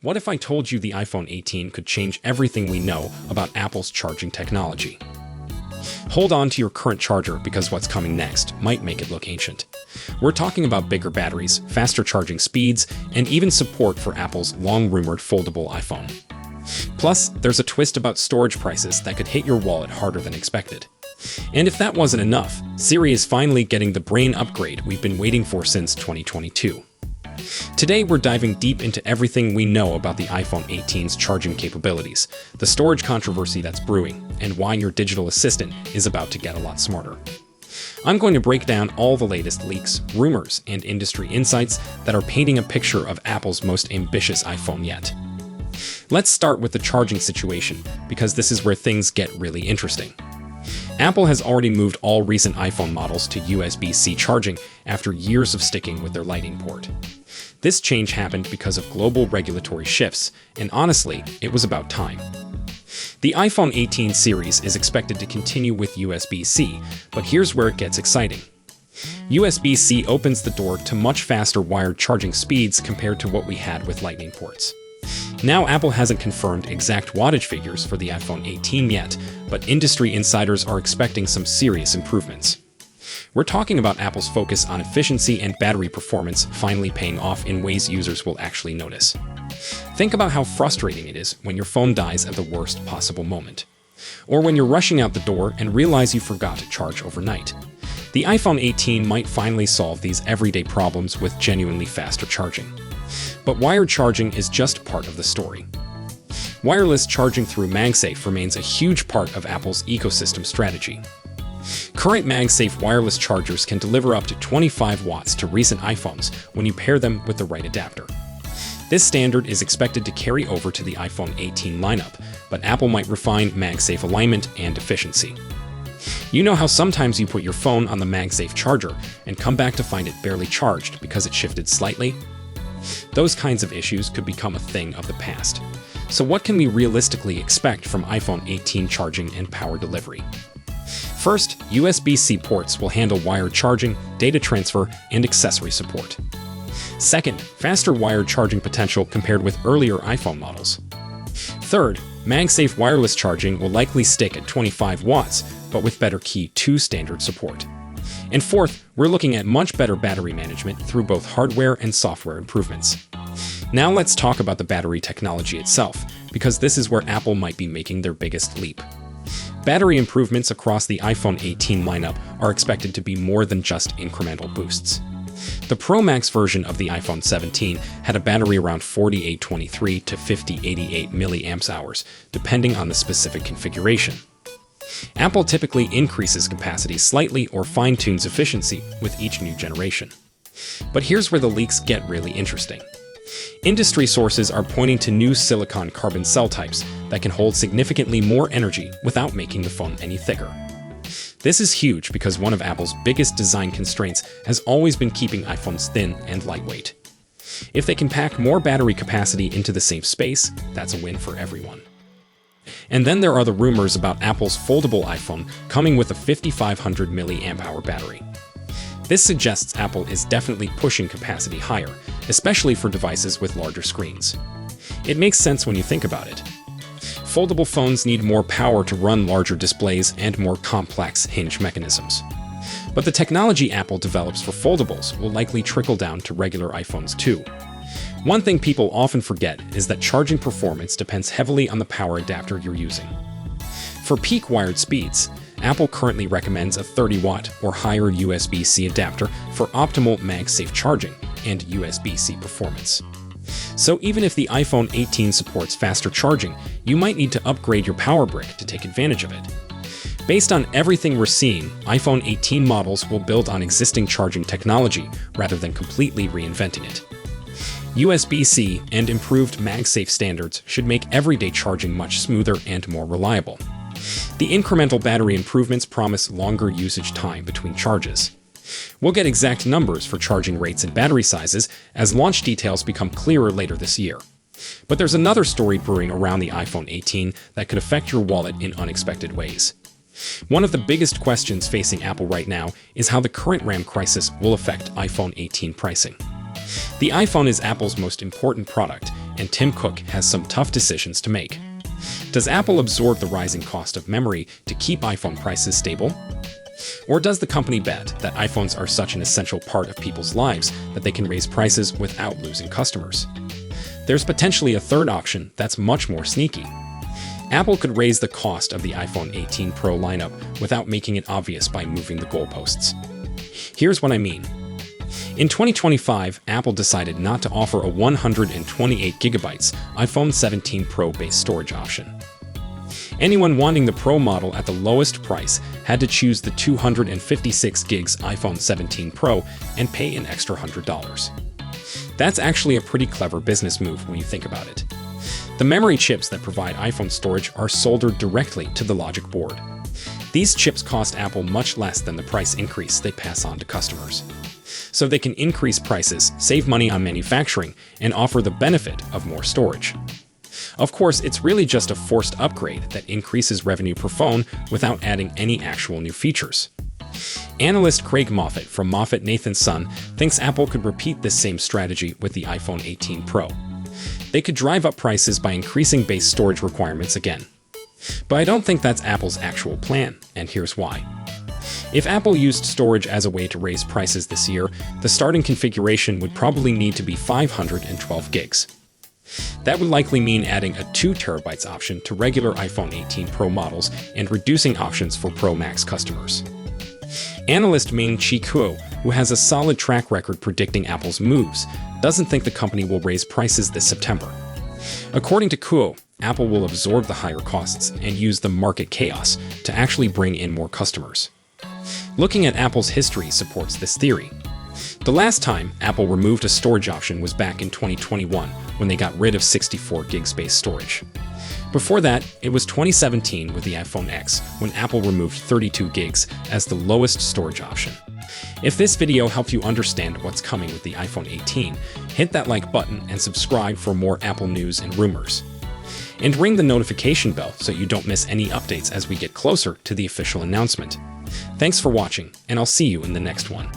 What if I told you the iPhone 18 could change everything we know about Apple's charging technology? Hold on to your current charger because what's coming next might make it look ancient. We're talking about bigger batteries, faster charging speeds, and even support for Apple's long-rumored foldable iPhone. Plus, there's a twist about storage prices that could hit your wallet harder than expected. And if that wasn't enough, Siri is finally getting the brain upgrade we've been waiting for since 2022. Today, we're diving deep into everything we know about the iPhone 18's charging capabilities, the storage controversy that's brewing, and why your digital assistant is about to get a lot smarter. I'm going to break down all the latest leaks, rumors, and industry insights that are painting a picture of Apple's most ambitious iPhone yet. Let's start with the charging situation, because this is where things get really interesting. Apple has already moved all recent iPhone models to USB-C charging after years of sticking with their Lightning port. This change happened because of global regulatory shifts, and honestly, it was about time. The iPhone 18 series is expected to continue with USB-C, but here's where it gets exciting. USB-C opens the door to much faster wired charging speeds compared to what we had with Lightning ports. Now, Apple hasn't confirmed exact wattage figures for the iPhone 18 yet, but industry insiders are expecting some serious improvements. We're talking about Apple's focus on efficiency and battery performance finally paying off in ways users will actually notice. Think about how frustrating it is when your phone dies at the worst possible moment. Or when you're rushing out the door and realize you forgot to charge overnight. The iPhone 18 might finally solve these everyday problems with genuinely faster charging. But wired charging is just part of the story. Wireless charging through MagSafe remains a huge part of Apple's ecosystem strategy. Current MagSafe wireless chargers can deliver up to 25 watts to recent iPhones when you pair them with the right adapter. This standard is expected to carry over to the iPhone 18 lineup, but Apple might refine MagSafe alignment and efficiency. You know how sometimes you put your phone on the MagSafe charger and come back to find it barely charged because it shifted slightly? Those kinds of issues could become a thing of the past. So what can we realistically expect from iPhone 18 charging and power delivery? First, USB-C ports will handle wired charging, data transfer, and accessory support. Second, faster wired charging potential compared with earlier iPhone models. Third, MagSafe wireless charging will likely stick at 25 watts, but with better Key 2 standard support. And fourth, we're looking at much better battery management through both hardware and software improvements. Now let's talk about the battery technology itself, because this is where Apple might be making their biggest leap. Battery improvements across the iPhone 18 lineup are expected to be more than just incremental boosts. The Pro Max version of the iPhone 17 had a battery around 4823 to 5088 mAh, depending on the specific configuration. Apple typically increases capacity slightly or fine-tunes efficiency with each new generation. But here's where the leaks get really interesting. Industry sources are pointing to new silicon carbon cell types that can hold significantly more energy without making the phone any thicker. This is huge because one of Apple's biggest design constraints has always been keeping iPhones thin and lightweight. If they can pack more battery capacity into the same space, that's a win for everyone. And then there are the rumors about Apple's foldable iPhone coming with a 5500 mAh battery. This suggests Apple is definitely pushing capacity higher, especially for devices with larger screens. It makes sense when you think about it. Foldable phones need more power to run larger displays and more complex hinge mechanisms. But the technology Apple develops for foldables will likely trickle down to regular iPhones too. One thing people often forget is that charging performance depends heavily on the power adapter you're using. For peak wired speeds, Apple currently recommends a 30-watt or higher USB-C adapter for optimal MagSafe charging and USB-C performance. So even if the iPhone 18 supports faster charging, you might need to upgrade your power brick to take advantage of it. Based on everything we're seeing, iPhone 18 models will build on existing charging technology rather than completely reinventing it. USB-C and improved MagSafe standards should make everyday charging much smoother and more reliable. The incremental battery improvements promise longer usage time between charges. We'll get exact numbers for charging rates and battery sizes as launch details become clearer later this year. But there's another story brewing around the iPhone 18 that could affect your wallet in unexpected ways. One of the biggest questions facing Apple right now is how the current RAM crisis will affect iPhone 18 pricing. The iPhone is Apple's most important product, and Tim Cook has some tough decisions to make. Does Apple absorb the rising cost of memory to keep iPhone prices stable? Or does the company bet that iPhones are such an essential part of people's lives that they can raise prices without losing customers? There's potentially a third option that's much more sneaky. Apple could raise the cost of the iPhone 18 Pro lineup without making it obvious by moving the goalposts. Here's what I mean. In 2025, Apple decided not to offer a 128GB iPhone 17 Pro base storage option. Anyone wanting the Pro model at the lowest price had to choose the 256GB iPhone 17 Pro and pay an extra $100. That's actually a pretty clever business move when you think about it. The memory chips that provide iPhone storage are soldered directly to the logic board. These chips cost Apple much less than the price increase they pass on to customers. So they can increase prices, save money on manufacturing, and offer the benefit of more storage. Of course, it's really just a forced upgrade that increases revenue per phone without adding any actual new features. Analyst Craig Moffett from MoffettNathanson thinks Apple could repeat this same strategy with the iPhone 18 Pro. They could drive up prices by increasing base storage requirements again. But I don't think that's Apple's actual plan, and here's why. If Apple used storage as a way to raise prices this year, the starting configuration would probably need to be 512 gigs. That would likely mean adding a 2TB option to regular iPhone 18 Pro models and reducing options for Pro Max customers. Analyst Ming-Chi Kuo, who has a solid track record predicting Apple's moves, doesn't think the company will raise prices this September. According to Kuo, Apple will absorb the higher costs and use the market chaos to actually bring in more customers. Looking at Apple's history supports this theory. The last time Apple removed a storage option was back in 2021 when they got rid of 64GB space storage. Before that, it was 2017 with the iPhone X when Apple removed 32GB as the lowest storage option. If this video helped you understand what's coming with the iPhone 18, hit that like button and subscribe for more Apple news and rumors. And ring the notification bell so you don't miss any updates as we get closer to the official announcement. Thanks for watching, and I'll see you in the next one.